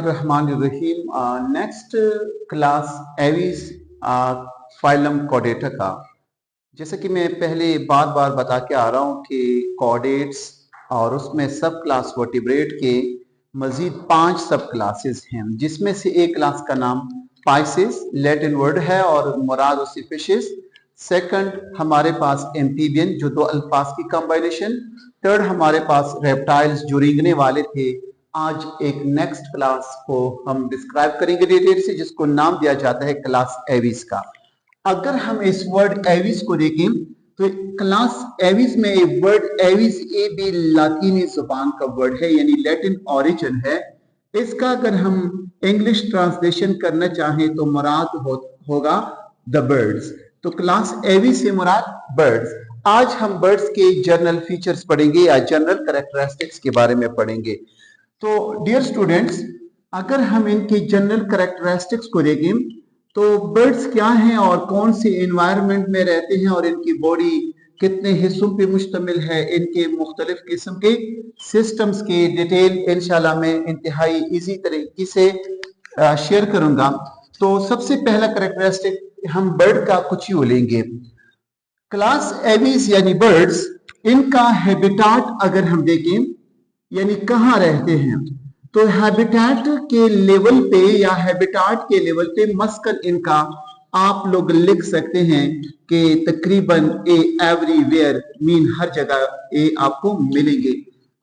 रहमानिर्रहीम। Next class Aves phylum Chordata का, जैसे कि मैं पहले बार बार बता के आ रहा हूँ कि कॉर्डेट्स और उसमें सब क्लास वर्टिब्रेट के मजीद 5 सब क्लासेस हैं, जिसमें से एक क्लास का नाम पाइसेस लैटिन वर्ड है और मुराद उससे फिशेस। सेकंड हमारे पास एम्फीबियन जो दो अल्फाज की कॉम्बिनेशन। थर्ड हमारे पास रेप्टाइल्स जो रेंगने वाले थे। आज एक नेक्स्ट क्लास को हम डिस्क्राइब करेंगे डिटेल से, जिसको नाम दिया जाता है क्लास एविस का। अगर हम इस वर्ड एविस को देखें तो क्लास एविस में वर्ड एविस ए भी लातीनी जुबान का वर्ड है, यानी लैटिन ओरिजिन है इसका। अगर हम इंग्लिश ट्रांसलेशन करना चाहें तो मुराद होगा द बर्ड्स। तो क्लास एविस से मुराद बर्ड्स। आज हम बर्ड्स के जनरल फीचर्स पढ़ेंगे या जनरल कैरेक्टरिस्टिक्स के बारे में पढ़ेंगे। तो डियर स्टूडेंट्स, अगर हम इनके जनरल कैरेक्टरिस्टिक्स को देखें तो बर्ड्स क्या हैं और कौन से एनवायरनमेंट में रहते हैं और इनकी बॉडी कितने हिस्सों पे मुश्तमिल है, इनके मुख्तलिफ किस्म के सिस्टम्स की डिटेल इंशाल्लाह मैं इंतहाई इजी तरीके से शेयर करूंगा। तो सबसे पहला कैरेक्टरिस्टिक हम बर्ड का कुछ ही लेंगे। क्लास एविस यानी बर्ड्स, इनका हैबिटाट अगर हम देखें यानी कहाँ रहते हैं, तो हैबिटेट के लेवल पे या हैबिटाट के लेवल पे मस्कन इनका आप लोग लिख सकते हैं कि तकरीबन ए एवरीवेयर मीन हर जगह ए आपको मिलेंगे।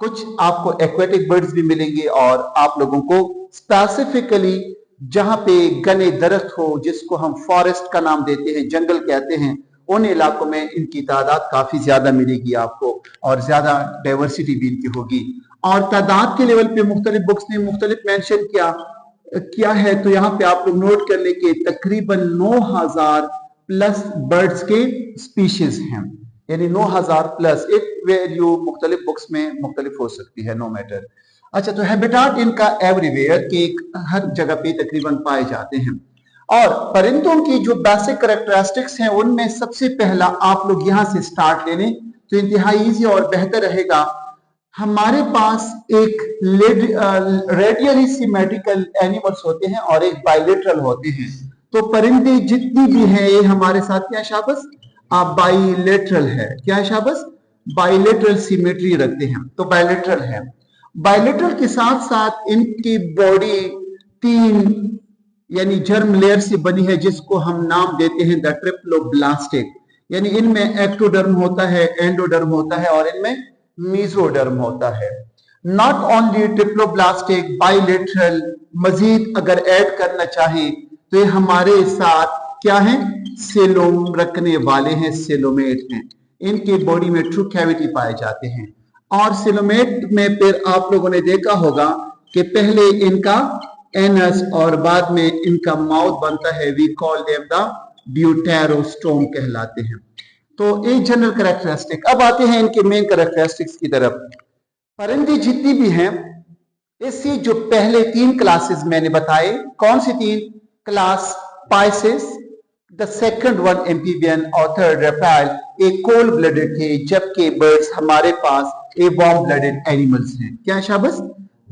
कुछ आपको एक्वेटिक बर्ड्स भी मिलेंगे और आप लोगों को स्पेसिफिकली जहां पे घने दरख्त हो, जिसको हम फॉरेस्ट का नाम देते हैं, जंगल कहते हैं, उन इलाकों में इनकी तादाद काफी ज्यादा मिलेगी आपको और ज्यादा डाइवर्सिटी भी इनकी होगी। और तादाद के लेवल पे मुख्तलिफ बुक्स ने मुख्तलिफ मेंशन किया है, तो यहाँ पे आप लोग नोट कर ले कि तकरीबन 9000 प्लस बर्ड्स के स्पीशीज हैं, यानी 9000 प्लस। एक वैल्यू मुख्तलिफ बुक्स में मुख्तलिफ हो सकती है, नो मैटर। अच्छा, तो हैबिटाट इनका एवरीवेयर के हर जगह पे तकरीबन पाए जाते हैं। और परिंदों की जो बेसिक कैरेक्टरिस्टिक्स हैं उनमें सबसे पहला आप लोग यहां से स्टार्ट ले लें तो इंतहाई ईजी और बेहतर रहेगा। हमारे पास एक रेडियली सिमेट्रिकल एनिमल्स होते हैं और एक बाइलेटरल होते हैं। तो परिंदे जितनी भी हैं ये हमारे साथ क्या शाबस बाइलेटरल है। क्या शाबस बाइलेटरल सिमेट्री रखते हैं, तो बाइलेटरल है। बाइलेटरल के साथ साथ इनकी बॉडी 3 यानी जर्म लेयर से बनी है, जिसको हम नाम देते हैं द ट्रिप्लोब्लास्टिक। यानी इनमें एक्टोडर्म होता है, एंडोडर्म होता है और इनमें मीजोडर्म होता है। नॉट ओनली ट्रिप्लोब्लास्टिक, बाइलेटरल, मजीद अगर ऐड करना चाहें तो ये हमारे साथ क्या है, सेलोम रखने वाले हैं, सेलोमेट हैं। इनके बॉडी में ट्रू कैविटी पाए जाते हैं। और सेलोमेट में फिर आप लोगों ने देखा होगा कि पहले इनका एनस और बाद में इनका माउथ बनता है। We call them the deuterostome कहलाते हैं। तो एक जनरल कैरेक्टरिस्टिक। अब आते हैं इनके मेन कैरेक्टरिस्टिक्स की तरफ। परिंदे जितनी भी हैं, इससे जो पहले 3 क्लासेस मैंने बताए, कौन सी 3 class, Pisces, the second one amphibian और थर्ड रेप्टाइल, एक कोल्ड ब्लडेड थे, जबकि बर्ड्स हमारे पास ए वार्म ब्लडेड एनिमल्स हैं। क्या शाबस,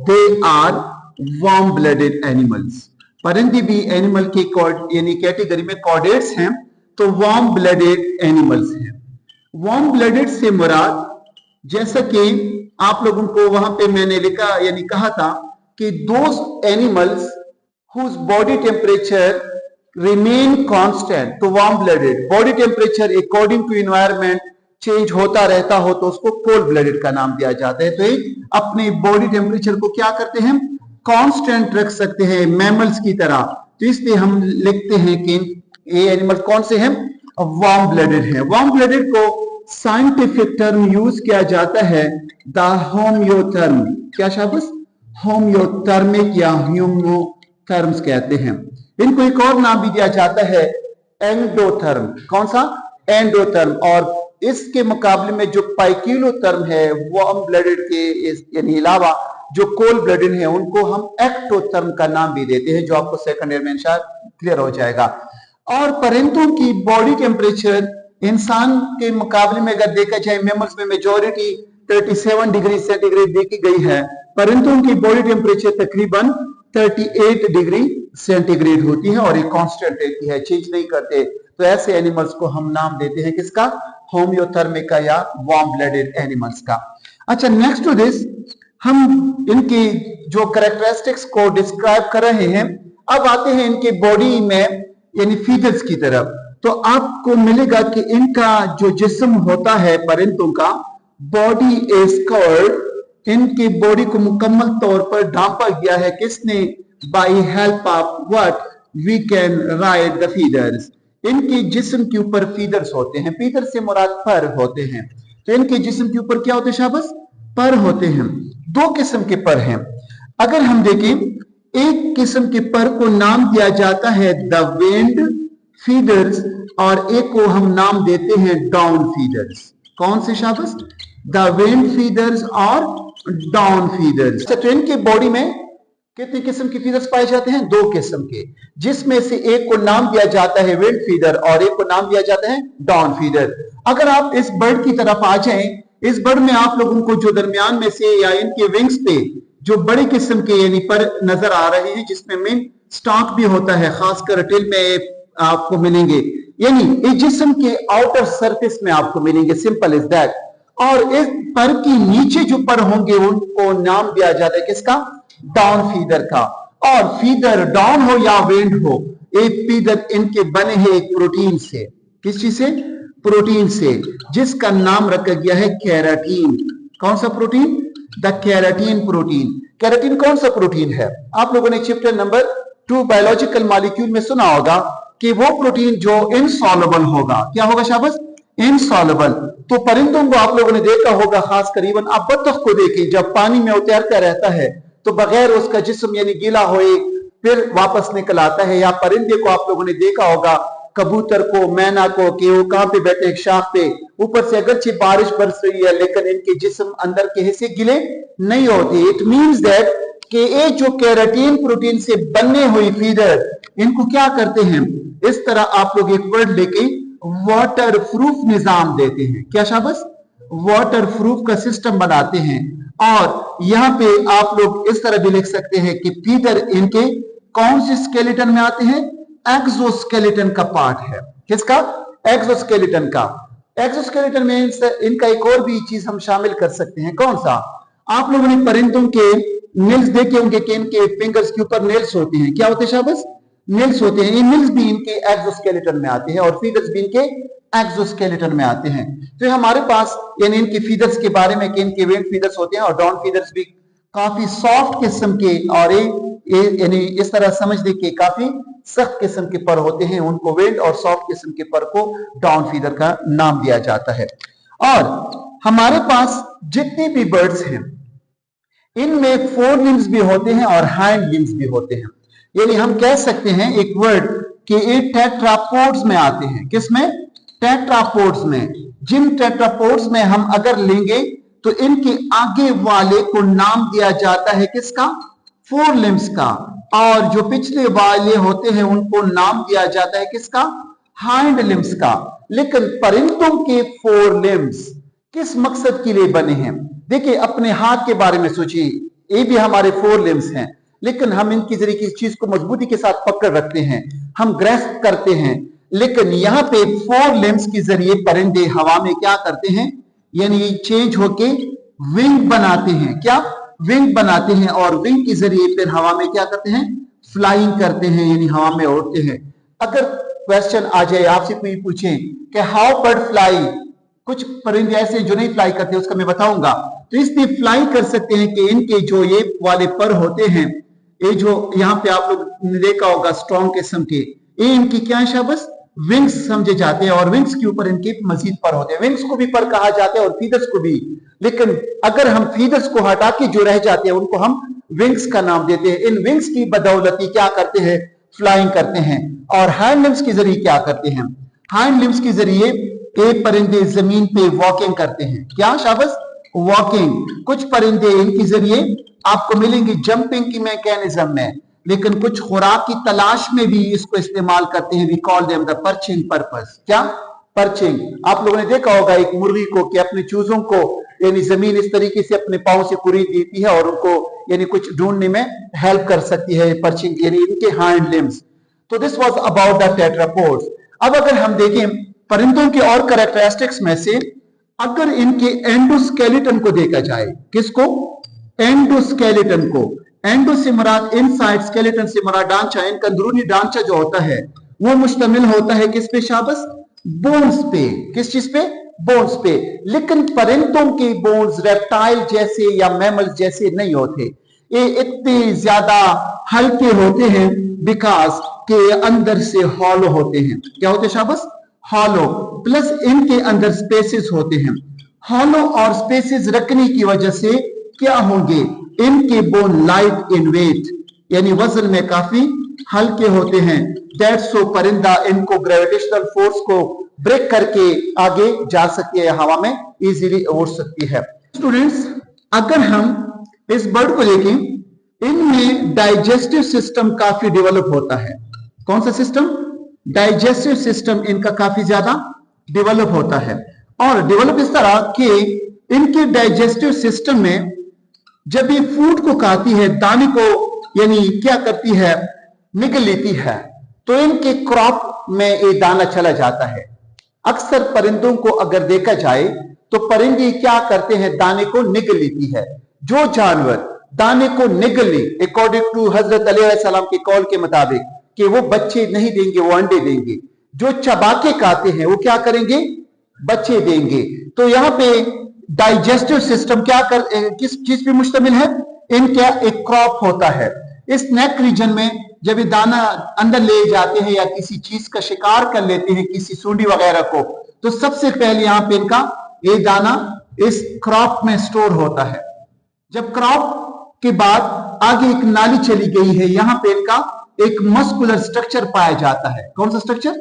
they are warm blooded animals. परिंदे भी एनिमल की यानी कैटेगरी में कॉर्डेट्स हैं, तो वार्म ब्लडेड एनिमल्स हैं। वार्म ब्लडेड से मुराद, जैसा कि आप लोगों को वहां पे मैंने लिखा यानी कहा था कि those animals whose body temperature remain constant, तो warm blooded. Body temperature according to environment change होता रहता हो तो उसको कोल्ड ब्लडेड का नाम दिया जाता है। तो ये अपने बॉडी टेम्परेचर को क्या करते हैं, कांस्टेंट रख सकते हैं मैमल्स की तरह। तो इसलिए हम लिखते हैं कि ये एनिमल कौन से हैं, वार्म ब्लडेड है। वार्म ब्लडेड को साइंटिफिक टर्म यूज किया जाता है द होम्योथर्म। क्या शाबस, होम्योथर्मिक या ह्यूमोथर्म्स कहते हैं। इनको एक और नाम भी दिया जाता है एंडोथर्म। कौन सा, एंडोथर्म। और इसके मुकाबले में जो पाइकिलोथर्म है, वार्म ब्लडेड के यानी अलावा जो कोल्ड ब्लडेड है उनको हम एक्टोथर्म का नाम भी देते हैं, जो आपको सेकंड ईयर में इंशाअल्लाह क्लियर हो जाएगा। और परिंदों की बॉडी टेम्परेचर इंसान के मुकाबले में अगर देखा जाए, मैमल्स में मेजॉरिटी 37 डिग्री सेंटीग्रेड देखी गई है, परिंदों की बॉडी टेम्परेचर तकरीबन 38 डिग्री सेंटीग्रेड होती है और ये कांस्टेंट रहती है, चेंज नहीं करते। तो ऐसे एनिमल्स को हम नाम देते हैं किसका? होम्योथर्मिक का या वार्म ब्लडेड एनिमल्स का। अच्छा, नेक्स्ट टू दिस हम इनकी जो कैरेक्टरिस्टिक्स को डिस्क्राइब कर रहे हैं, अब आते हैं इनके बॉडी में यानी फीचर्स की तरफ। तो आपको मिलेगा कि इनका जो जिस्म होता है परिंदों का, बॉडी इज कवर्ड, इनकी बॉडी को मुकम्मल तौर पर ढांपा गया है किसने? By help of what we can ride the feathers. इनके जिस्म के ऊपर फीदर्स होते हैं, फीदर से मुराद पर होते हैं। तो इनके जिस्म के ऊपर क्या होते हैं शाबाश? पर होते हैं। दो किस्म के पर हैं। अगर हम देखें, एक किस्म के पर को नाम दिया जाता है द विंड फीदर्स और एक को हम नाम देते हैं डाउन फीदर्स। कौन से शाबाश? द विंड फीदर्स और डाउन फीदर्स। तो इनके बॉडी में कितने किस्म के फीदर्स पाए जाते हैं? दो किस्म के, जिसमें से एक को नाम दिया जाता है विंड फीदर और एक को नाम दिया जाता है डाउन फीदर। अगर आप इस बर्ड की तरफ आ जाएं, इस बर्ड में आप लोगों को जो दरमियान में से या इनके विंग्स पे जो बड़े किस्म के यानी पर नजर आ रहे हैं, जिसमें मेन स्टॉक भी होता है, खासकर टेल में आपको मिलेंगे, यानी इस जिस्म के आउटर सरफेस में आपको मिलेंगे। Simple is that. और इस पर की नीचे जो पर होंगे उनको नाम दिया जाता है किसका? डाउन फीदर का। और फीदर डाउन हो या विंड हो, एक फीदर इनके बने हैं एक प्रोटीन से। किस चीज से? प्रोटीन से, जिसका नाम रखा गया है केराटीन। कौन सा protein? The keratin protein. Keratin कौन सा प्रोटीन है? आप लोगों ने चैप्टर नंबर 2 बायोलॉजिकल मॉलिक्यूल में सुना होगा कि वो प्रोटीन जो इनसॉल्युबल होगा। क्या होगा शाबाश? इनसॉल्युबल। तो परिंदों को आप लोगों ने देखा होगा, खास करीबन आप बत्तख को देखें, जब पानी में तैरता रहता है तो बगैर उसका जिस्म यानी गीला होए फिर वापस निकल आता है। या परिंदे को आप लोगों ने देखा होगा, कबूतर को, मैना को, कि वो कहां पे बैठे? एक शाख पे, ऊपर से अगरचे बारिश बरस रही है लेकिन इनके जिस्म अंदर के हिस्से गीले नहीं होते। इट मींस दैट कि ये जो केराटीन प्रोटीन से बनने हुई फीदर, इनको क्या करते हैं? इस तरह आप लोग एक वर्ड लेके वाटर प्रूफ निजाम देते हैं। क्या शाबाश? वाटर प्रूफ का सिस्टम बनाते हैं। और यहां पे आप लोग इस तरह भी लिख सकते हैं कि फीदर इनके कौन से स्केलेटन में आते हैं? एक्सोस्केलेटन का पार्ट है। किसका? एक्सोस्केलेटन का। एक्सोस्केलेटन में इनका एक और भी चीज हम शामिल कर सकते हैं। कौन सा? आप लोगों ने परिंदों के नेल्स देखे होंगे कि इनके फिंगर्स के ऊपर नेल्स होते हैं। क्या होते हैं शाबाश? नेल्स होते हैं। ये नेल्स भी इनके एक्सोस्केलेटन में आते हैं और फीदर्स भी इनके एक्सोस्केलेटन में आते हैं। तो हमारे पास यानी इनके फीदर्स के बारे में कि इनके विंड फीदर्स होते हैं और डाउन फीदर्स भी काफी सॉफ्ट किस्म के, और यानी इस तरह समझ ली कि काफी सख्त किस्म के पर होते हैं। उनको विंड और सॉफ्ट किस्म के पर को डाउन फीदर का नाम दिया जाता है। और हमारे पास जितनी भी बर्ड्स हैं इनमें फोर लिम्स भी होते हैं और हाइंड लिम्स भी होते हैं। यानी हम कह सकते हैं एक वर्ड कि ये टेट्रापोड्स में आते हैं। किसमें? टेट्रापोड्स में। जिन टेट्रापोड्स में हम अगर लेंगे तो इनके आगे वाले को नाम दिया जाता है किसका? फोर लिम्स का। और जो पिछले वाले होते हैं उनको नाम दिया जाता है किसका? हाइंड लिम्स का। लेकिन परिंदों के फोर लिम्स किस मकसद के लिए बने हैं? देखिए, अपने हाथ के बारे में सोचिए, ये भी हमारे फोर लिम्स हैं, लेकिन हम इनकी जरिए किसी चीज को मजबूती के साथ पकड़ रखते हैं, हम ग्रैस्प करते हैं। लेकिन यहाँ पे फोर लिम्स के जरिए परिंदे हवा में क्या करते हैं? यानी चेंज होके विंग बनाते हैं। क्या? विंग बनाते हैं और विंग के जरिए फिर हवा में क्या करते हैं? फ्लाइंग करते हैं, यानी हवा में उड़ते हैं। अगर क्वेश्चन आ जाए, आपसे कोई पूछे कि हाउ बर्ड फ्लाई, कुछ परिंदे ऐसे जो नहीं फ्लाई करते, उसका मैं बताऊंगा। तो इसलिए फ्लाई कर सकते हैं कि इनके जो ये वाले पर होते हैं, ये जो यहाँ पे आप लोग ने देखा होगा स्ट्रॉन्ग किस्म के, ये इनकी क्या है शाबाश? विंग्स समझे जाते हैं। और विंग्स के ऊपर इनके मजीद पर होते हैं। विंग्स को भी पर कहा जाता है और फीदर्स को भी। लेकिन अगर हम फीदर्स को हटा के जो रह जाते हैं उनको हम विंग्स का नाम देते हैं। इन विंग्स की बदौलती क्या करते हैं? फ्लाइंग करते हैं। और हाइंड लिम्स के जरिए क्या करते हैं? हाइंड लिम्स के जरिए ये परिंदे जमीन पे वॉकिंग करते हैं। क्या शाबाश? वॉकिंग। कुछ परिंदे इनके जरिए आपको मिलेंगे जंपिंग की मैकेनिज्म में, लेकिन कुछ खुराक की तलाश में भी इसको इस्तेमाल करते हैं। We call them the perching purpose. क्या? पर्चिंग। आप लोगों ने देखा होगा एक मुर्गी को कि अपने चूजों को यानी जमीन इस तरीके से अपने पाँव से कुरीद देती है और उनको यानी कुछ ढूंढने में हेल्प कर सकती है, पर्चिंग यानी इनके हाइंड लिम्स। तो this was about the tetrapods. अब अगर हम देखें परिंदों के और कैरेक्टरिस्टिक्स में से, अगर इनके एंडोस्केलेटन को देखा जाए, किसको? एंडोस्केलेटन को। एंडो से मुराद इनसाइड, स्केलेटन से मुराद ढांचा। इनका अंदरूनी ढांचा जो होता है वो मुश्तमिल होता है किस पे शाबस? बोन्स पे। किस चीज पे? बोन्स पे। लेकिन परिंदों के बोन्स रेप्टाइल जैसे या मैमल्स जैसे नहीं होते, ये इतने ज्यादा हल्के होते हैं बिकॉज के अंदर से हॉलो होते हैं। क्या होते हैं शाबस? हॉलो। प्लस इनके अंदर स्पेसेस होते हैं। हॉलो और स्पेसेस रखने की वजह से क्या होंगे? इनके बोन लाइट इन वेट, यानी वजन में काफी हल्के होते हैं। दैट्स सो परिंदा इनको ग्रेविटेशनल फोर्स को ब्रेक करके आगे जा सकती है, हवा में इजीली उड़ सकती है। स्टूडेंट्स, अगर हम इस बर्ड को देखें, इनमें डाइजेस्टिव सिस्टम काफी डेवलप होता है। कौन सा सिस्टम? डाइजेस्टिव सिस्टम इनका काफी ज्यादा डेवलप होता है। और डेवलप इस तरह कि इनके डाइजेस्टिव सिस्टम में जब ये फूड को खाती है, दाने को यानी क्या करती है? निगल लेती है, तो इनके क्रॉप में ये दाना चला जाता है। अक्सर परिंदों को अगर देखा जाए तो परिंदे क्या करते हैं? दाने को निगल लेती है। जो जानवर दाने को निगल ले, अकॉर्डिंग टू हजरत अलैहिस्सलाम के कौल के मुताबिक, कि वो बच्चे नहीं देंगे, वो अंडे देंगे। जो चबा के खाते हैं वो क्या करेंगे? बच्चे देंगे। तो यहाँ पे डाइजेस्टिव सिस्टम किस चीज पे मुश्तमिल है? इनका एक क्रॉप होता है। इस नेक रीजन में जब ये दाना अंदर ले जाते हैं या किसी चीज का शिकार कर लेते हैं, किसी सूंडी वगैरह को, तो सबसे पहले यहाँ पे इनका ये दाना इस क्रॉप में स्टोर होता है। जब क्रॉप के बाद आगे एक नाली चली गई है, यहां पे इनका एक मस्कुलर स्ट्रक्चर पाया जाता है। कौन सा स्ट्रक्चर?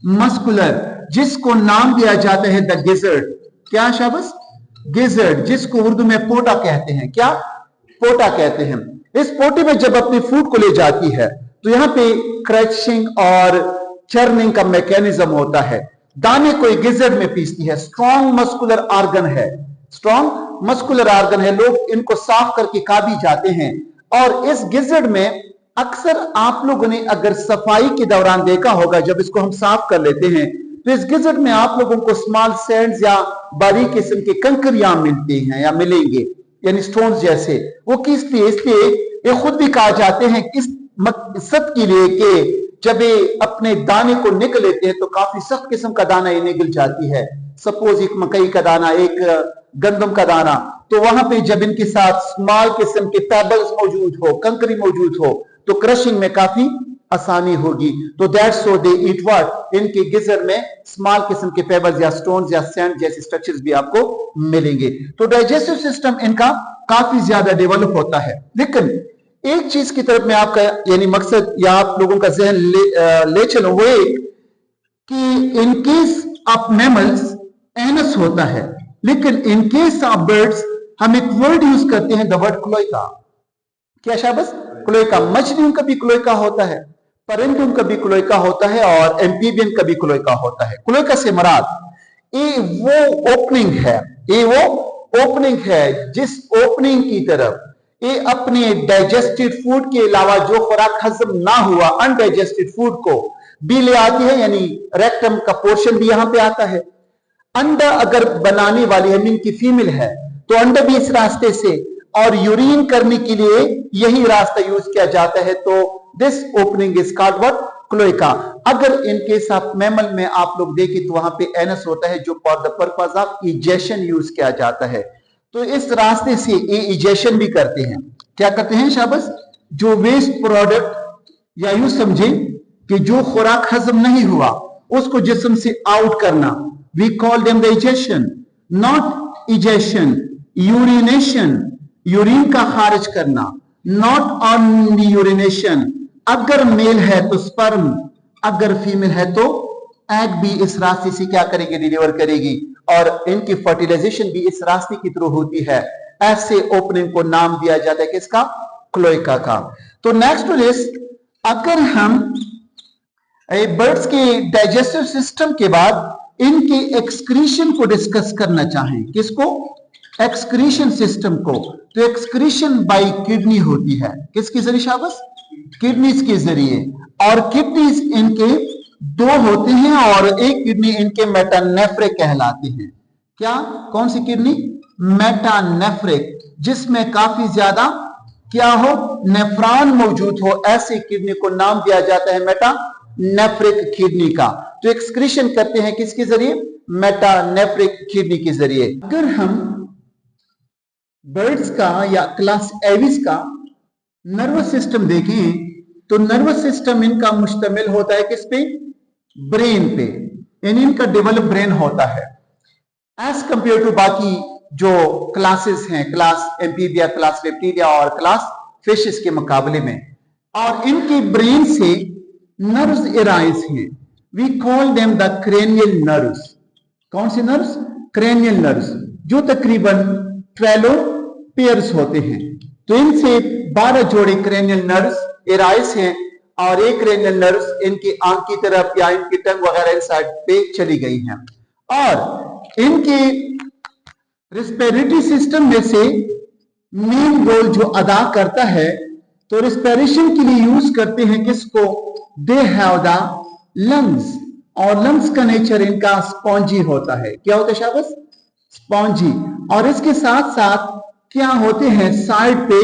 मस्कुलर, जिसको नाम दिया जाता है द गिजर्ड। क्या शाबस? गिजर्ड, जिसको उर्दू में पोटा कहते हैं। क्या? पोटा कहते हैं। इस पोटे में जब अपने फूड को ले जाती है तो यहाँ पे क्रचिंग और चर्निंग का मैकेनिज्म होता है। दाने को एक गिजर्ड में पीसती है। स्ट्रॉन्ग मस्कुलर ऑर्गन है, स्ट्रॉन्ग मस्कुलर ऑर्गन है। लोग इनको साफ करके खा भी जाते हैं। और इस गिजर्ड में अक्सर आप लोगों ने अगर सफाई के दौरान देखा होगा, जब इसको हम साफ कर लेते हैं तो इस गिजर्ड में आप लोगों को स्मॉल सैंड्स या बारीक किस्म के कंकरियां मिलती हैं या मिलेंगे, यानी स्टोन्स जैसे। वो किस लिए? इसलिए ये खुद भी कहा जाते हैं इस मकसद के लिए कि जब ये अपने दाने को निकल लेते हैं तो काफी सख्त किस्म का दाना ये निकल जाती है। सपोज एक मकई का दाना, एक गंदम का दाना, तो वहां पे जब इनके साथ स्मॉल किस्म के पेबल्स मौजूद हो, कंकरी मौजूद हो, तो क्रशिंग में काफी आसानी होगी। तो that's so they eat what? इनके गिजर में स्मॉल किस्म के पेबल्स या स्टोन्स या सैंड जैसे स्ट्रक्चर्स भी आपको मिलेंगे। तो डाइजेस्टिव सिस्टम इनका काफी ज्यादा डेवलप होता है। लेकिन एक चीज की तरफ मैं आपका यानी मकसद या आप लोगों का जहन ले चलो, वो कि in case of mammals anus होता है, लेकिन इन केस ऑफ बर्ड्स हम एक वर्ड यूज करते हैं, द वर्ड क्लोइका। क्या शाबस? क्लोइका। मछलियों का भी क्लोइका होता है, परिंदों का भी क्लोइका होता है और एम्फीबियन का भी क्लोइका होता है। क्लोइका से मुराद ये वो ओपनिंग है, ये वो ओपनिंग है जिस ओपनिंग की तरफ ये अपने डाइजेस्टेड फूड के अलावा जो खुराक हजम ना हुआ अनडाइजेस्टेड फूड को भी ले आती है, यानी रेक्टम का पोर्शन भी यहां पे आता है। अंडा अगर बनाने वाली है, मीन की फीमेल है, तो अंडा भी इस रास्ते से, और यूरिन करने के लिए यही रास्ता यूज किया जाता है। तो this opening is called what? Cloaca. अगर इन केस ऑफ मैमल में आप लोग देखें तो वहां पे एनस होता है, जो for the purpose of egestion use किया जाता है। तो इस रास्ते से ये इजेशन भी करते हैं। क्या करते हैं शाबस? जो वेस्ट प्रोडक्ट या यूं समझे कि जो खुराक हजम नहीं हुआ उसको जिस्म से आउट करना, we call them the egestion, not egestion. Urination, urine का खारिज करना, नॉट ऑन यूरिनेशन। अगर मेल है तो स्पर्म, अगर फीमेल है तो एग भी इस रास्ते से क्या करेगी? डिलीवर करेगी। और इनकी फर्टिलाइजेशन भी इस रास्ते की थ्रू होती है। ऐसे ओपनिंग को नाम दिया जाता है किसका? क्लोइका का। तो नेक्स्ट लिस्ट, अगर हम बर्ड्स के डाइजेस्टिव सिस्टम के बाद इनके एक्सक्रीशन को डिस्कस करना चाहें, किसको? एक्सक्रीशन सिस्टम को, तो एक्सक्रीशन बाय किडनी होती है। किसके जरिए शाबाश? किडनीज के जरिए। और किडनीज इनके दो होते हैं और एक किडनी इनके मेटानेफ्रिक कहलाते हैं। क्या? कौन सी किडनी? मेटानेफ्रिक, जिसमें काफी ज्यादा क्या हो? नेफ्रॉन मौजूद हो, ऐसी किडनी को नाम दिया जाता है मेटानेफ्रिक किडनी का। तो एक्सक्रीशन करते हैं किसके जरिए? मेटानेफ्रिक किडनी के जरिए। अगर हम बर्ड्स का या क्लास एविस का नर्वस सिस्टम देखें तो नर्वस सिस्टम इनका मुश्तमिल होता है किस पे? ब्रेन पे, यानी इनका डेवलप ब्रेन होता है एज कंपेयर टू बाकी जो क्लासेस हैं, क्लास एम्फीबिया, क्लास रेप्टिलिया और क्लास फिशेस के मुकाबले में। और इनके ब्रेन से नर्व्स अराइज हैं, we call them the cranial nerves. कौन से नर्व्स? क्रेनियल नर्व्स, जो तकरीबन 12 पेयर्स होते हैं। तो इनसे 12 जोड़े क्रेनियल नर्व्स अराइज हैं और एक क्रेनियल नर्व्स इनकी आंख की तरफ या इनकी टंग वगैरह इस साइड पे चली गई हैं। और इनके रिस्पिरेटरी सिस्टम में से मेन रोल जो अदा करता है, तो रिस्पिरेशन के लिए यूज करते हैं किसको? दे हैव द लंग्स, और लंग्स का नेचर इनका स्पॉन्जी होता है। क्या होता है शाबाश? स्पॉन्जी। और इसके साथ साथ क्या होते हैं? साइड पे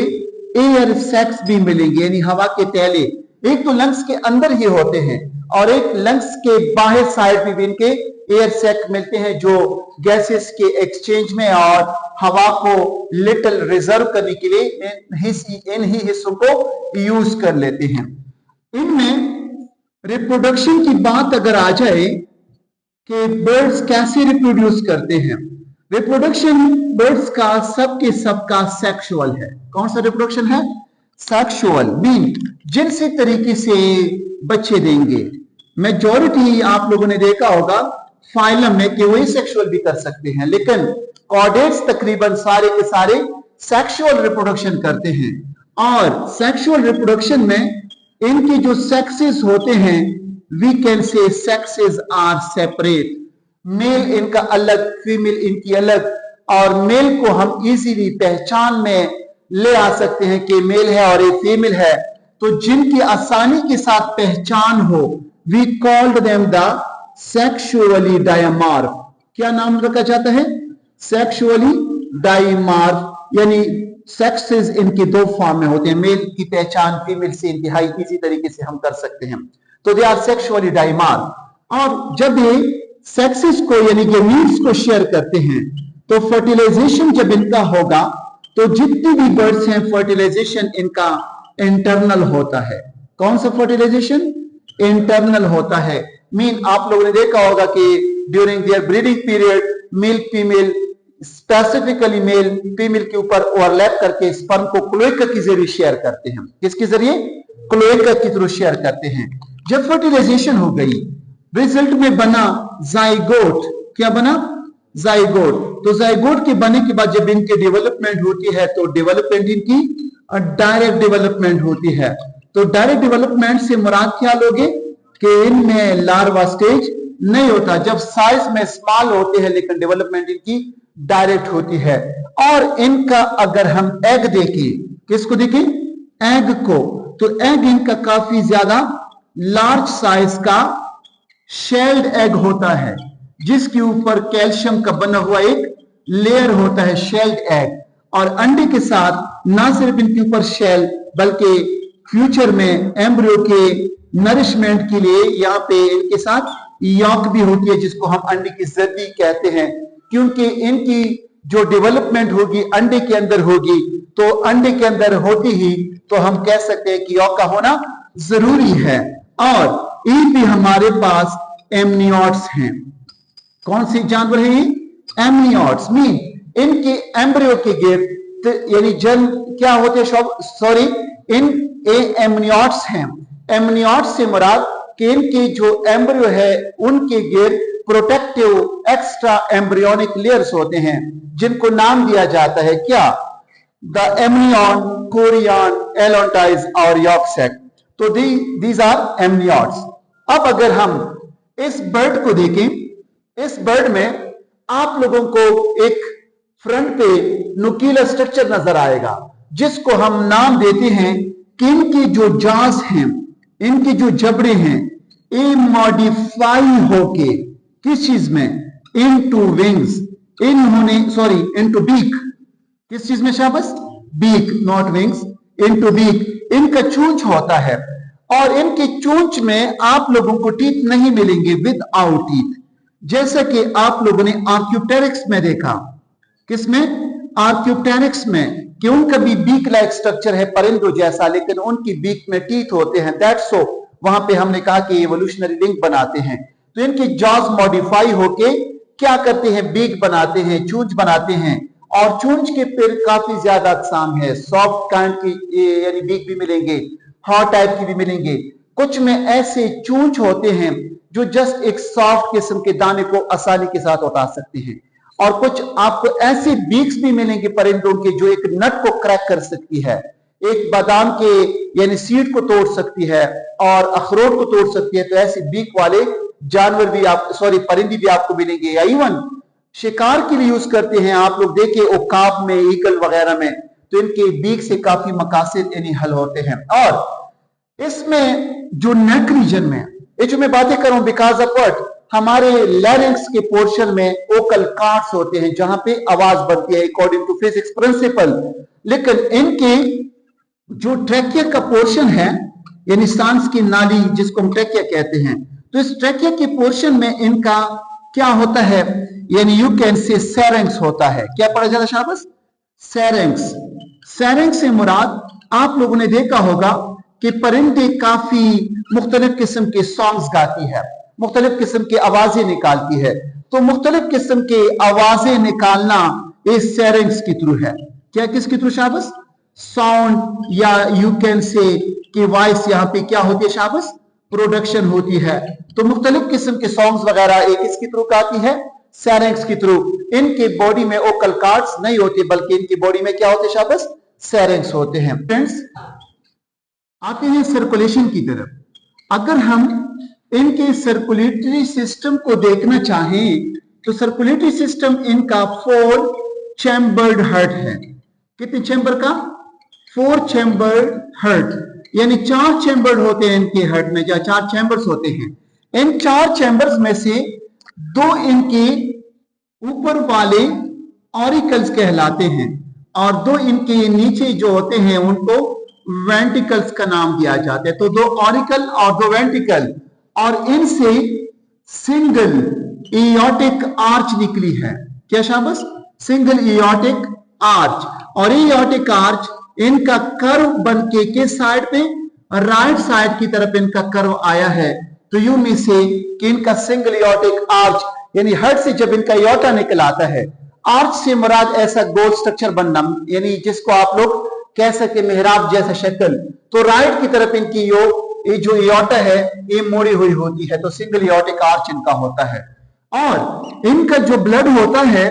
एयर सैक्स भी मिलेंगे, यानी हवा के थैले। एक तो लंग्स के अंदर ही होते हैं और एक लंग्स के बाहर साइड में भी इनके एयर सैक मिलते हैं, जो गैसेस के एक्सचेंज में और हवा को लिटिल रिजर्व करने के लिए इन ही हिस्सों को यूज कर लेते हैं। इनमें रिप्रोडक्शन की बात अगर आ जाए कि बर्ड्स कैसे रिप्रोड्यूस करते हैं, रिप्रोडक्शन बर्ड्स का सबके सबका सेक्सुअल है। कौन सा रिप्रोडक्शन है? सेक्सुअल, मीन जिनसी तरीके से बच्चे देंगे। मेजॉरिटी आप लोगों ने देखा होगा फाइलम में कि वो सेक्सुअल भी कर सकते हैं, लेकिन कॉर्डेट्स तकरीबन सारे के सारे सेक्सुअल रिप्रोडक्शन करते हैं। और सेक्सुअल रिप्रोडक्शन में इनके जो सेक्सेस होते हैं, we can say sexes are separate. Male इनका अलग, फीमेल इनकी अलग, और मेल को हम इजीली पहचान में ले आ सकते हैं कि मेल है और ये फीमेल है। तो जिनकी आसानी के साथ पहचान हो, we called them the sexually dimorph. क्या नाम रखा जाता है? सेक्सुअली डायमार्फ, यानी सेक्सेस इनके दो फॉर्म में होते हैं। मेल की पहचान फीमेल से इंतहाई इजी तरीके से हम कर सकते हैं। तो दे आर सेक्सुअली डायमार्फ। और जब ये सेक्सेस को यानी गेमीट्स को शेयर करते हैं, तो फर्टिलाइजेशन जब इनका होगा, तो जितनी भी बर्ड्स हैं फर्टिलाइजेशन इनका इंटरनल होता है। कौन सा फर्टिलाइजेशन? इंटरनल होता है। मीन आप लोगों ने देखा होगा कि during their breeding period male female, specifically male female के ऊपर ओवरलैप करके स्पर्म को क्लोएका के जरिए शेयर करते हैं। किसके जरिए? क्लोएका के थ्रू शेयर करते हैं। जब फर्टिलाइजेशन हो गई, रिजल्ट में बना जाइगोट। क्या बना? जाइगोट। तो जाइगोट के बनने के बाद जब इनकी डेवलपमेंट होती है, तो डेवलपमेंट इनकी डायरेक्ट डेवलपमेंट होती है। तो डायरेक्ट डेवलपमेंट से मुराद क्या लोगे कि इनमें लार्वा स्टेज नहीं होता, जब साइज में स्मॉल होते हैं, लेकिन डेवलपमेंट इनकी डायरेक्ट होती है। और इनका अगर हम एग देखें, किसको देखें? एग को, तो एग इनका काफी ज्यादा लार्ज साइज का शेल्ड एग होता है, जिसके ऊपर कैल्शियम का बना हुआ एक लेयर होता है, शेल्ड एग। और अंडे के साथ ना सिर्फ इनके ऊपर शेल, बल्कि फ्यूचर में एम्ब्रियो के नरिशमेंट के लिए यहाँ पे इनके साथ यॉक भी होती है, जिसको हम अंडे की जर्दी कहते हैं। क्योंकि इनकी जो डेवलपमेंट होगी अंडे के अंदर होगी, तो अंडे के अंदर होती ही तो हम कह सकते हैं कि यॉक का होना जरूरी है। और ये भी हमारे पास एमनियोट्स हैं। कौन सी जानवर है ये? एमनियोट्स। मीन इनके एम्ब्रियो के गिर्द यानी जन क्या होते हैं? सॉरी, इन एमनियोट्स हैं। एमनियोट्स से मुराद कि इनके जो एम्ब्रियो है उनके गिर्द प्रोटेक्टिव एक्स्ट्रा एम्ब्रियोनिक लेयर्स होते हैं, जिनको नाम दिया जाता है क्या? द एमनियन, कोरियन, एलोन्टाइज और यॉक सैक। तो दीज आर एमनियोट्स। अब अगर हम इस बर्ड को देखें, इस बर्ड में आप लोगों को एक फ्रंट पे नुकीला स्ट्रक्चर नजर आएगा, जिसको हम नाम देते हैं कि इनकी जो जाज हैं, इनकी जो जबड़े हैं, ये मॉडिफाई होके किस चीज में, इनटू विंग्स, इनटू बीक, किस चीज में शाबाश, beak, not wings, into beak, इनका चूंच होता है। और इनकी चूंच में आप लोगों को टीथ नहीं मिलेंगे विद आउट टीथ, जैसा कि आप लोगों ने आर्क्योप्टेरिक्स में देखा। किसमें, आर्क्योप्टेरिक्स में, कि उनका भी बीक लाइक स्ट्रक्चर है परिंदों जैसा, लेकिन उनकी बीक में टीथ होते हैं। दैट्स सो वहां पे हमने कहा कि एवोल्यूशनरी लिंक बनाते हैं। तो इनकी जॉज मॉडिफाई होके क्या करते हैं, बीक बनाते हैं, चूंच बनाते हैं। और चूंच के फिर काफी ज्यादा अकसाम है, सॉफ्ट काइंड की यानी बीक भी मिलेंगे, हार्ड टाइप की भी मिलेंगे। कुछ में ऐसे चूंच होते हैं जो जस्ट एक सॉफ्ट किस्म के दाने को आसानी के साथ उठा सकते हैं, और कुछ आपको ऐसे बीक्स भी मिलेंगे परिंदों के जो एक नट को क्रैक कर सकती है, एक बादाम के यानी सीड को तोड़ सकती है और अखरोट को तोड़ सकती है। तो ऐसे बीक वाले जानवर भी परिंदे भी आपको मिलेंगे, या इवन शिकार के लिए यूज करते हैं। आप लोग देखें ओकाब में, ईगल वगैरह में, तो इनके बीक से काफी मकासद यानी हल होते हैं। और इसमें जो नेक रीजन में, ये जो मैं बातें करूं बिकॉज ऑफ व्हाट, हमारे लैरिंक्स के पोर्शन में ओकल कार्ड्स होते हैं जहां पे आवाज बनती है अकॉर्डिंग टू फिजिक्स प्रिंसिपल। लेकिन इनके जो ट्रैकिया का पोर्शन है, यानी सांस की नाली जिसको हम ट्रैकिया कहते हैं, तो इस ट्रैकिया के पोर्शन में इनका क्या होता है, यानी यू कैन से सैरेंक्स होता है। क्या पढ़ा जाता है शाबाश, सैरेंक्स। सैरेंक्स से मुराद आप लोगों ने देखा होगा कि परिंदे काफी मुख्तलिफ किस्म के सॉन्ग्स गाती है, मुख्तलिफ किस्म की आवाजें निकालती है। तो मुख्तलिफ किस्म की आवाजें निकालना इस सैरेंक्स के थ्रू है। क्या, किसके थ्रू शाबाश, साउंड, या यू कैन से कि वॉइस यहां पे क्या होती है शाबाश, प्रोडक्शन होती है। तो मुख्तलिफ किस्म के सॉन्ग्स वगैरह एक इसके थ्रू आती है, सैरेंक्स के थ्रू। इनके बॉडी में ओकल कार्ड्स नहीं होते, बल्कि इनकी बॉडी में क्या होते हैं शाबाश, सैरेंक्स होते हैं। फ्रेंड्स आते हैं सर्कुलेशन की तरफ। अगर हम इनके सर्कुलेटरी सिस्टम को देखना चाहें तो सर्कुलेटरी सिस्टम इनका 4 चैम्बर्ड हार्ट है। कितने चैम्बर का, 4 चैम्बर्ड हार्ट, यानी 4 चैम्बर होते हैं इनके हार्ट में, या 4 चैम्बर्स होते हैं। इन 4 चैम्बर्स में से 2 इनके ऊपर वाले ऑरिकल्स कहलाते हैं, और 2 इनके नीचे जो होते हैं उनको वेंटिकल्स का नाम दिया जाता है। तो 2 ऑरिकल और 2 वेंटिकल, और इनसे सिंगल एयोटिक आर्च निकली है। क्या शाबाश, सिंगल एयोटिक आर्च। और एयोटिक आर्च इनका कर्व बनके किस साइड पे, राइट साइड की तरफ इनका कर्व आया है। तो यू में से कि इनका सिंगल एयोटिक आर्च, यानी हार्ट से जब इनका एयोटा निकल आता है, आर्च से मुराद ऐसा गोल स्ट्रक्चर बनना, यानी जिसको आप लोग कह सके मेहराब जैसा शक्ल। तो राइट की तरफ इनकी ये जो एयोटा है ये मोड़ी हुई होती है, तो सिंगल एयोटिक आर्च इनका होता है। और इनका जो ब्लड होता है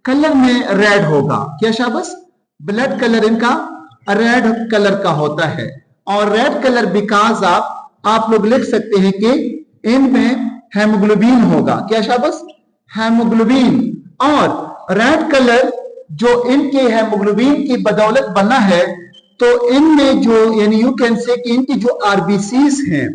कलर में रेड होगा। क्या शाबाश, ब्लड कलर इनका रेड कलर का होता है। और रेड कलर बिकॉज आप लोग लिख सकते हैं कि इनमें हेमोग्लोबिन होगा। क्या शाबाश, हेमोग्लोबिन। और रेड कलर जो इनके हेमोग्लोबिन की बदौलत बना है, तो इनमें जो यानी यू कैन से कि इनकी जो आरबीसीज हैं,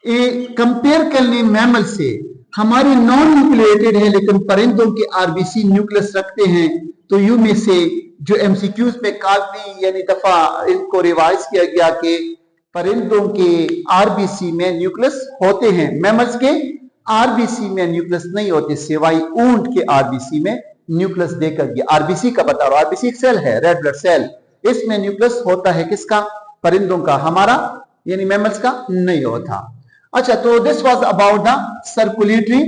ये कंपेयर करने मैमल से हमारी नॉन न्यूक्लिएटेड है, लेकिन परिंदों के आरबीसी न्यूक्लियस रखते हैं। तो यू में से जो एमसीक्यूज में काफी यानी दफा इनको रिवाइज किया गया कि परिंदों के आरबीसी में न्यूक्लियस होते हैं, मैमल्स के आरबीसी में न्यूक्लियस नहीं होते, सिवाय ऊंट के आरबीसी में न्यूक्लियस देखा गया। आरबीसी का बता रहा हूं, आरबीसी एक सेल है, रेड ब्लड सेल, इसमें न्यूक्लियस होता है किसका, परिंदों का, हमारा यानी मैमल्स का नहीं होता। अच्छा, तो this was about the circulatory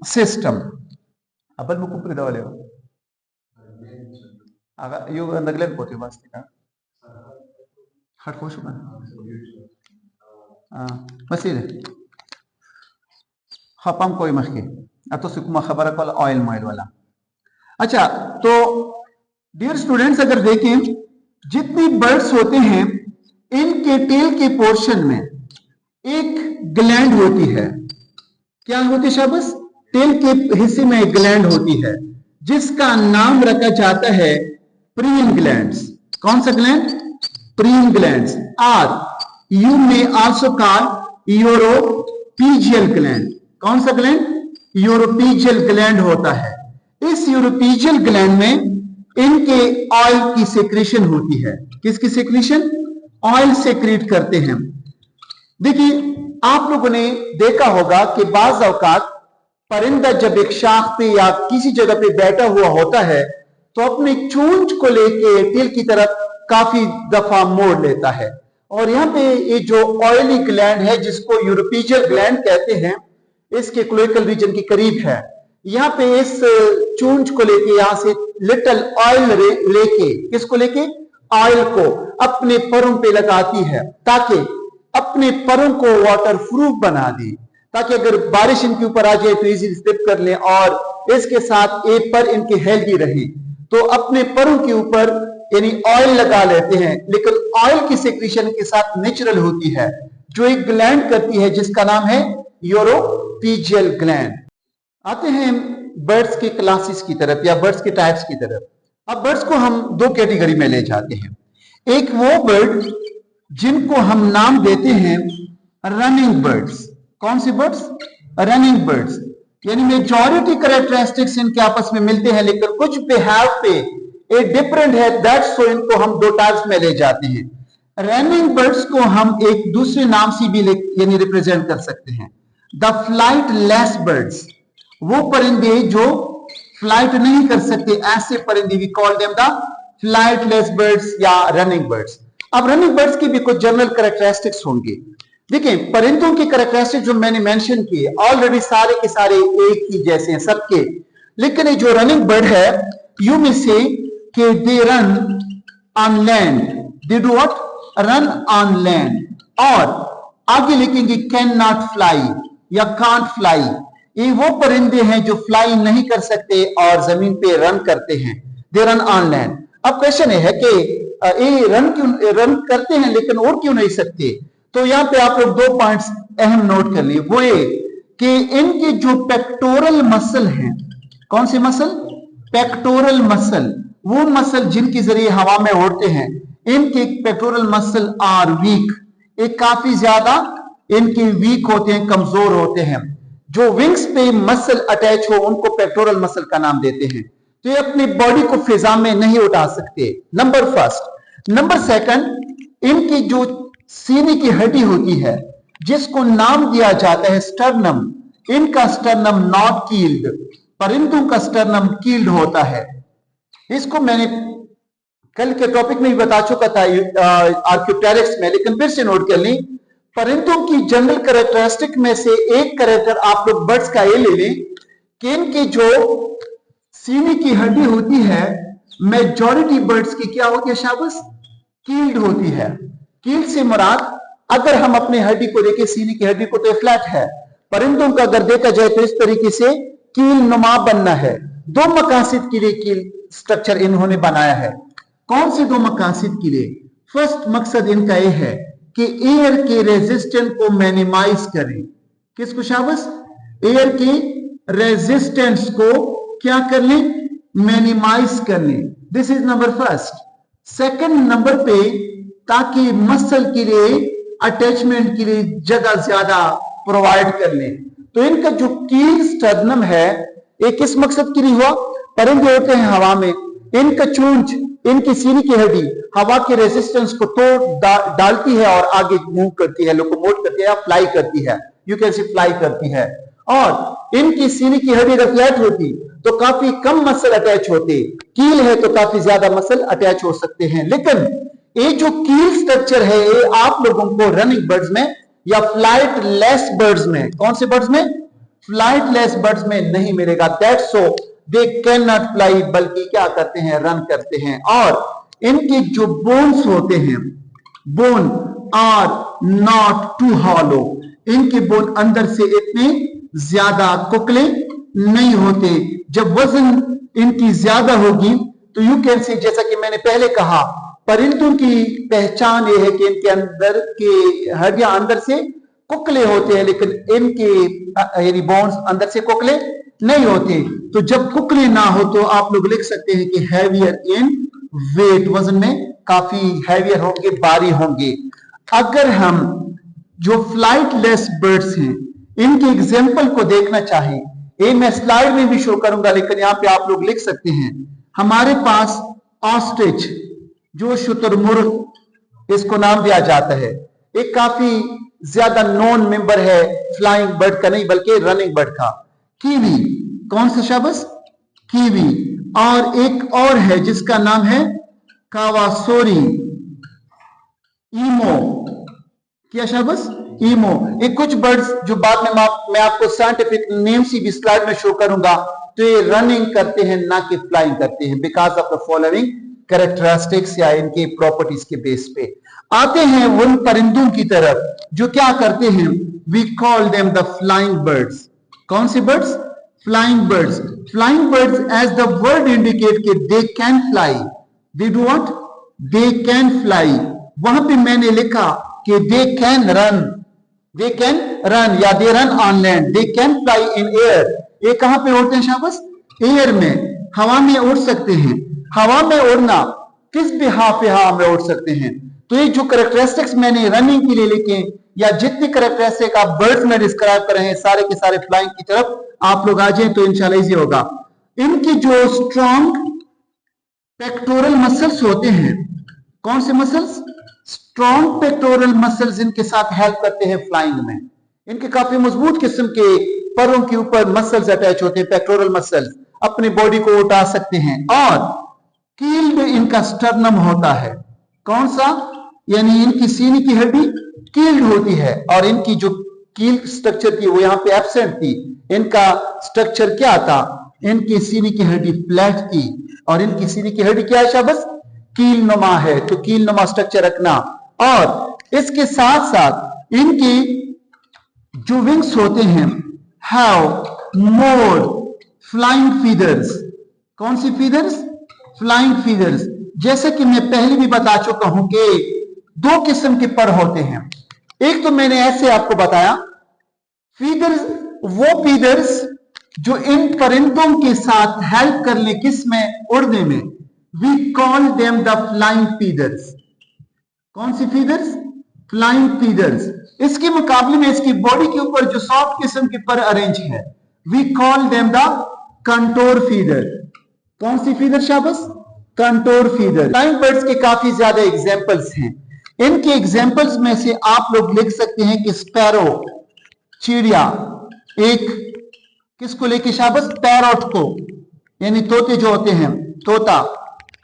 system. अपन मुकुम पर दवाले हो आगा यो नगलेन पोते वास्ते का हट खुश बन मसीद खपम कोई मखके अतो सुकुमा खबर कल ऑयल माइल वाला। अच्छा, तो डियर स्टूडेंट्स अगर देखें जितनी बर्ड्स होते हैं इनके टेल के पोर्शन में एक ग्लैंड होती है। क्या होती है शाबाश, टेल के हिस्से में एक ग्लैंड होती है जिसका नाम रखा जाता है प्रीन ग्लैंड्स। कौन सा ग्लैंड? Preen glands. और you may also call uropygial gland. कौन सा ग्लैंड? यूरोपीजियल ग्लैंड होता है। इस यूरोपीजियल ग्लैंड में इनके ऑयल की सेक्रेशन होती है। किसकी सेक्रेशन? ऑयल सेक्रेट करते हैं। देखिए, आप लोगों ने देखा होगा कि बाज औकात परिंदा जब एक शाख पे या किसी जगह पे बैठा हुआ होता है तो अपने चोंच को लेके टिल की तरफ काफी दफा मोड़ लेता है। और यहाँ पे ये जो ऑयली ग्लैंड है जिसको यूरोपीजियल ग्लैंड कहते हैं, इसके क्लोइकल रीजन के करीब है। यहाँ पे इस चोंच को लेके यहां से लिटिल ऑयल लेके, किसको लेके? ऑयल को अपने परों पे लगाती है ताकि अपने परों को वाटर प्रूफ बना दी, ताकि अगर बारिश इनके ऊपर आ जाए तो इजीली स्लिप कर लें और इसके साथ एक पर इनके हेल्दी रहे। तो अपने परों के ऊपर यानी ऑयल लगा लेते हैं, लेकिन ऑयल की सेक्रेशन के साथ नेचुरल होती है जो एक ग्लैंड करती है जिसका नाम है यूरोपीजियल ग्लैंड। आते हैं बर्ड्स के क्लासेस की तरफ या बर्ड्स के टाइप्स की तरफ। अब बर्ड्स को हम दो कैटेगरी में ले जाते हैं। एक वो बर्ड जिनको हम नाम देते हैं रनिंग बर्ड्स। कौन सी बर्ड्स? Running birds. यानी मेजॉरिटी कैरेक्टरिस्टिक्स इनके आपस में मिलते हैं लेकिन कुछ बिहेव पे ये डिफरेंट है, दैट्स सो इनको हम दो टाइप्स में ले जाते हैं। रनिंग बर्ड्स को हम एक दूसरे नाम से भी यानी रिप्रेजेंट कर सकते हैं, द फ्लाइट लेस बर्ड्स। वो परिंदे जो फ्लाइट नहीं कर सकते, ऐसे परिंदे we call them the flightless birds या रनिंग बर्ड्स। अब रनिंग बर्ड्स की भी कुछ जनरल कैरेक्टरिस्टिक्स होंगे। देखिए, परिंदों के कैरेक्टरिस्टिक जो मैंने मेंशन किए ऑलरेडी सारे के सारे एक ही जैसे हैं सबके, लेकिन ये जो रनिंग बर्ड है यू में से कि दे run on land, they do what? Run on land. और आगे लिखेंगे कैन नॉट फ्लाई या कांट फ्लाई। ये वो परिंदे हैं जो फ्लाई नहीं कर सकते और जमीन पे रन करते हैं, दे रन ऑन लैंड। अब क्वेश्चन है कि ये रन करते हैं लेकिन और क्यों नहीं सकते? तो यहां पे आप लोग दो पॉइंट्स अहम नोट कर लिए। वो ये कि इनके जो पेक्टोरल मसल हैं, कौन सी मसल? Pectoral muscle. वो मसल जिनके जरिए हवा में उड़ते हैं, इनके पेक्टोरल मसल आर वीक। ये काफी ज्यादा इनके वीक होते हैं, कमजोर होते हैं। जो विंग्स पे मसल अटैच हो उनको पेक्टोरल मसल का नाम देते हैं। तो ये अपनी बॉडी को फिजा में नहीं उठा सकते, नंबर फर्स्ट। नंबर सेकंड, इनकी जो सीने की हड्डी होती है जिसको नाम दिया जाता है स्टर्नम, इनका स्टर्नम नॉट कील्ड, परिंदों का स्टर्नम कील्ड होता है। इसको मैंने कल के टॉपिक में भी बता चुका था आर्क्योप्टेरिक्स में, लेकिन फिर से नोट कर ली। परिंदों की जनरल कैरेक्टरिस्टिक में से एक कैरेक्टर आप लोग बर्ड्स का ये ले लें कि इनकी जो सीने की हड्डी होती है मेजॉरिटी बर्ड्स की क्या होती है? शाबाश, कील्ड होती है। कील्ड से मुराद अगर हम अपने हड्डी को देखें, सीने की हड्डी को, तो फ्लैट है। परिंदों का अगर देखा जाए तो इस तरीके से कील नुमा बनना है। दो मकासद के लिए कील स्ट्रक्चर इन्होंने बनाया है। कौन से दो मकासद के लिए? फर्स्ट मकसद इनका यह है कि एयर के रेजिस्टेंस को मिनिमाइज करें। किसको? शाबाश, एयर के रेजिस्टेंस को क्या कर लें? मिनिमाइज कर लें। This is number first. Second number पे ताकि मसल के लिए अटैचमेंट के लिए जगह ज्यादा प्रोवाइड कर लें। तो इनका जो कील स्टर्नम है ये किस मकसद के लिए हुआ? परिंदे होते हैं हवा में, इनका चोंच, इनकी सीने की हड्डी हवा के रेजिस्टेंस को तोड़ डालती है और आगे मूव करती है, लोकोमोट करती है या फ्लाई करती है, यू कैन सी फ्लाई करती है। और इनकी सीने की हड्डी अगर फ्लैट होती तो काफी कम मसल अटैच होते, कील है तो काफी ज्यादा मसल अटैच हो सकते हैं। लेकिन ये जो कील स्ट्रक्चर है ये आप लोगों को रनिंग बर्ड्स में या फ्लाइट लेस बर्ड्स में, कौन से बर्ड्स में? फ्लाइट लेस बर्ड्स में नहीं मिलेगा। That's so they can not fly, बल्कि क्या करते हैं? रन करते हैं। और इनके जो बोन्स होते हैं, bone are not too hollow, इनके बोन अंदर से इतने ज्यादा कुकले नहीं होते। जब वजन इनकी ज्यादा होगी तो यू कैन सी, जैसा कि मैंने पहले कहा, परिंदों की पहचान ये है कि इनके अंदर के हड्डियां अंदर से कुकले होते हैं लेकिन इनके यानी बोन्स अंदर से कुकले नहीं होते। तो जब कुकली ना हो तो आप लोग लिख सकते हैं कि हैवियर इन वेट, वजन में काफी हैवियर होंगे, भारी होंगे। अगर हम जो फ्लाइटलेस बर्ड्स हैं इनके एग्जाम्पल को देखना चाहें, ये मैं स्लाइड में भी शो करूंगा, लेकिन यहाँ पे आप लोग लिख सकते हैं। हमारे पास ऑस्ट्रिच, जो शुतुरमुर्ग इसको नाम दिया जाता है, एक काफी ज्यादा नॉन मेंबर है फ्लाइंग बर्ड का, नहीं बल्कि रनिंग बर्ड का। कीवी, कौन सा शब्द? कीवी। और एक और है जिसका नाम है कावासोरी। ईमो, क्या शब्द? ईमो। ये कुछ बर्ड्स जो बाद में मैं आपको साइंटिफिक नेम से भी स्लाइड में शो करूंगा, तो ये रनिंग करते हैं ना कि फ्लाइंग करते हैं, because of the following characteristics या इनके प्रॉपर्टीज के बेस पे। आते हैं उन परिंदों की तरफ जो क्या करते हैं, we call them the flying birds. कौन से birds? Flying birds. Flying birds, as the word indicate के they can fly, they do what? They can fly. वहां पे मैंने लिखा कि they can run, they can run या they run on land, they can fly in air. ये कहां पे उड़ते हैं शाबाश? एयर में, हवा में उड़ सकते हैं। हवा में उड़ना, किस भी हवा में उड़ सकते हैं। तो ये जो कैरेक्टरिस्टिक्स मैंने रनिंग के लिए लिखे, या जितने कैरेक्टरिस्टिक आप बर्ड्स में डिस्क्राइब कर रहे हैं, सारे के सारे फ्लाइंग की तरफ आप लोग आ जाए तो इंशाल्लाह इजी होगा। इनकी जो स्ट्रॉन्ग पेक्टोरल मसल्स होते हैं, कौन से मसल्स? स्ट्रॉन्ग पेक्टोरल मसल्स इनके साथ हेल्प करते हैं फ्लाइंग में। इनके काफी मजबूत किस्म के परों के ऊपर मसल्स अटैच होते हैं, पेक्टोरल मसल्स, अपनी बॉडी को उठा सकते हैं। और कील में इनका स्टर्नम होता है। कौन सा? यानी इनकी सीने की हड्डी कील्ड होती है, और इनकी जो कील स्ट्रक्चर थी वो यहाँ पे एब्सेंट थी। इनका स्ट्रक्चर क्या था? इनकी सीने की हड्डी फ्लैट थी, और इनकी सीने की हड्डी क्या है शाबाश? कील नुमा है। तो कील नुमा स्ट्रक्चर रखना। और इसके साथ साथ इनकी जो विंग्स होते हैं, हैव मोर फ्लाइंग फीदर्स। कौन सी फीदर्स? Flying feathers. जैसे कि मैं पहले भी बता चुका हूं कि दो किस्म के पर होते हैं। एक तो मैंने ऐसे आपको बताया, फीदर्स, वो फीदर्स जो इन परिंदों के साथ हेल्प कर ले, किस में? उड़ने में। We call them the flying feathers. कौन सी फीदर्स? Flying feathers. इसके मुकाबले में इसकी बॉडी के ऊपर जो सॉफ्ट किस्म के पर अरेंज है, we call them the contour feather. कौन सी फीदर शाबाश? Contour feather. फ्लाइंग बर्ड्स के काफी ज्यादा एग्जाम्पल्स हैं। इनके एग्जाम्पल्स में से आप लोग लिख सकते हैं कि स्पैरो, चिड़िया, एक किसको लेके शाबाश? पैरॉट को, यानी तोते जो होते हैं, तोता।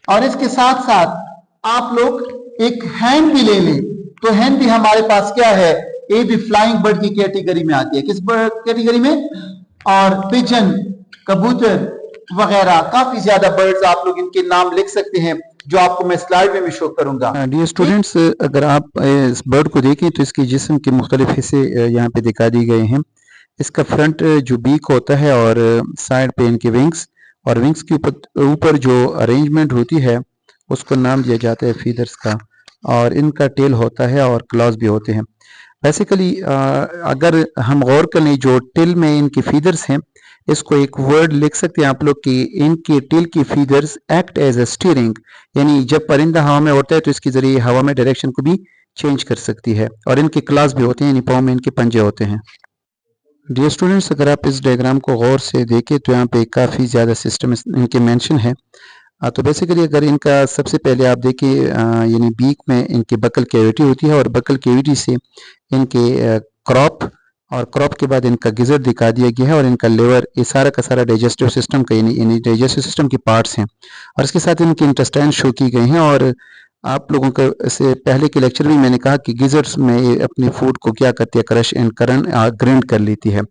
और इसके साथ साथ आप लोग एक हैन भी ले लें, तो हैन भी हमारे पास क्या है? ये भी फ्लाइंग बर्ड की कैटेगरी में आती है। किस बर्ड कैटेगरी में? और पिजन, कबूतर वगैरह काफी ज्यादा बर्ड्स आप लोग इनके नाम लिख सकते हैं, जो आपको मैं स्लाइड में भी शो करूंगा। डियर स्टूडेंट्स, अगर आप इस बर्ड को देखें तो इसके जिस्म के मुख्तलिफ हिस्से यहाँ पे दिखा दिए गए हैं। इसका फ्रंट जो बीक होता है, और साइड पे इनके विंग्स, और विंग्स के ऊपर जो अरेंजमेंट होती है उसको नाम दिया जाता है फीदर्स का। और इनका टेल होता है और क्लॉज भी होते हैं। बेसिकली अगर हम गौर कर लें, जो टेल में इनके फीदर्स हैं, इसको एक वर्ड लिख सकते हैं आप लोग कि इनके टेल की feathers act as a steering, यानी जब परिंदा हवा में उड़ता है तो इसके जरिए हवा में डायरेक्शन को भी चेंज कर सकती है। और इनके क्लास भी होते हैं, यानी पाँव में इनके पंजे होते हैं। डियर स्टूडेंट्स, अगर आप इस डायग्राम को गौर से देखें तो यहाँ पे काफ़ी ज़्यादा सिस्टम इनके मेंशन है। तो बेसिकली अगर इनका सबसे पहले आप देखें, यानी बीक में इनकी बकल कैविटी होती है, और बकल कैविटी से इनके क्रॉप, और क्रॉप के बाद इनका गिजर दिखा दिया गया है, और इनका लेवर, ये सारा का सारा डाइजेस्टिव सिस्टम का, यानी डाइजेस्टिव सिस्टम के पार्ट्स हैं। और इसके साथ इनके इंटेस्टाइन शो की गई हैं। और आप लोगों के से पहले के लेक्चर में मैंने कहा कि गिजर्स में ये अपनी फूड को क्या करती है? क्रश एंड ग्राइंड कर लेती है।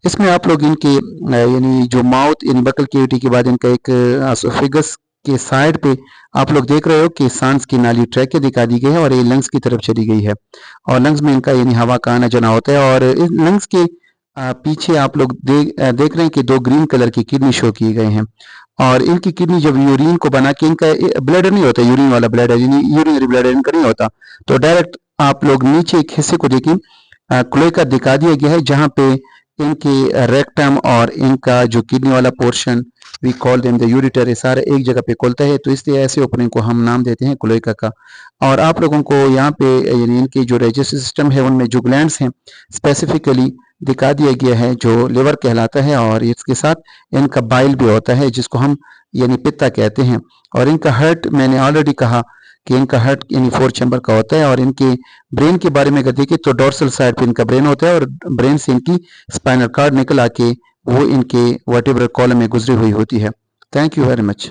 इसमें आप लोग इनके यानी जो माउथ, यानी बकल कैविटी के बाद इनका एक एसोफेगस के साइड पे आप लोग देख रहे हो कि सांस की नाली ट्रैके दिखा दी गई है, और ये लंग्स की तरफ चली गई है। और लंग्स में इनका यानी हवा का आना जाना होता है। और इस लंग्स के पीछे आप लोग देख रहे हैं कि दो ग्रीन कलर की किडनी शो किए गए हैं। और इनकी किडनी जब यूरिन को बना के, इनका ब्लैडर नहीं होता, यूरिन वाला ब्लैडर, यानी यूरिनरी ब्लैडर इनका नहीं होता, तो डायरेक्ट आप लोग नीचे एक हिस्से को देखें, क्लोएका दिखा दिया गया है, जहाँ पे इनके रेक्टम और इनका जो किडनी वाला portion we call them the ureter, ये सारे एक जगह पे खुलता है, तो इसलिए ऐसे ओपनिंग को हम नाम देते हैं क्लोएका का। और आप लोगों को यहाँ पे यानी इनके जो डाइजेस्टिव सिस्टम है उनमें जो ग्लैंड्स हैं स्पेसिफिकली दिखा दिया गया है, जो लिवर कहलाता है, और इसके साथ इनका बाइल भी होता है जिसको हम यानी पित्ता कहते हैं। और इनका हार्ट मैंने ऑलरेडी कहा कि इनका हार्ट यानी 4 चैम्बर का होता है। और इनके ब्रेन के बारे में अगर देखें तो डोर्सल साइड पे इनका ब्रेन होता है और ब्रेन से इनकी स्पाइनल कार्ड निकल आके वो इनके वर्टेब्रल कॉलम में गुजरी हुई होती है। Thank you very much.